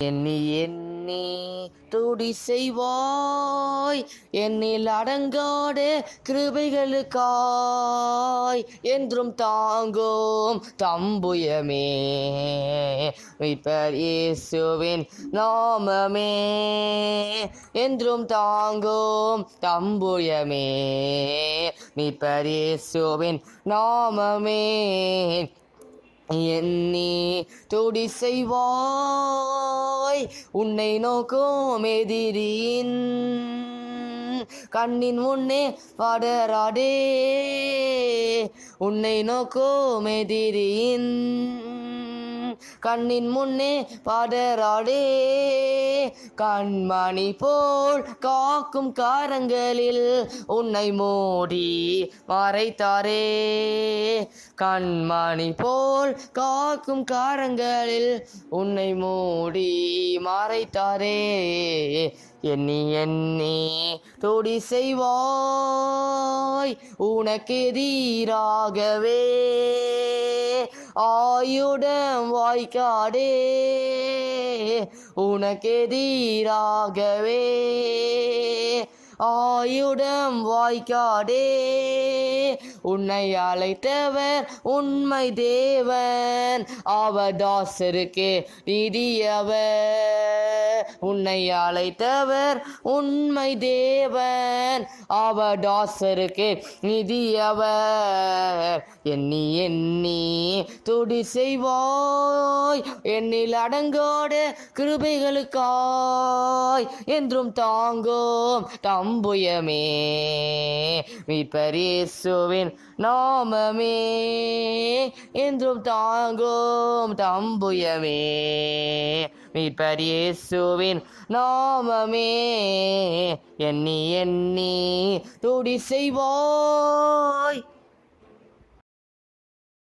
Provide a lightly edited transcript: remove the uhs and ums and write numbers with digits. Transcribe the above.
எண்ணி எண்ணி துடி செய்வாய் என்னில் அடங்காட கிருபைகளுக்காய் என்றும் தாங்கும் தம்புயமே மீட்பர் இயேசுவின் நாமமே என்றும் தாங்கும் தம்புயமே மீட்பர் இயேசுவின் நாமமே எண்ணி துடி செய்வாய் உன்னை நோக்கும் எதிரியின் கண்ணின் முன்னே படராடே உன்னை நோக்கும் எதிரியின் கண்ணின் முன்னே படராடே கண்மணி போல் காக்கும் காரங்களில் உன்னை மூடி மறைத்தாரே கண்மணி போல் காக்கும் காரங்களில் உன்னை மூடி மறைத்தாரே எண்ணி எண்ணி துடி செய்வாய் உனக்கெதிராகவே ஆயுடம் வாய்க்காடே உனக்கெதிராகவே ஆயுடம் வாய்க்காடே உன்னை அழைத்தவர் உண்மை தேவன் அவதாசருக்கு நிதியவர் உன்னை அழைத்தவர் உண்மை தேவன் அவதாசருக்கு நிதியவர் எண்ணி எண்ணி துடி செய்வாய் என்னில் அடங்காட கிருபைகளுக்காய் என்றும் தாங்கும் தம்புயமே மீட்பர் இயேசுவின் நாமமே என்றும் தாங்கும் தம்புயமே மீட்பர் இயேசுவின் நாமமே எண்ணி எண்ணி துடி செய்வாய்.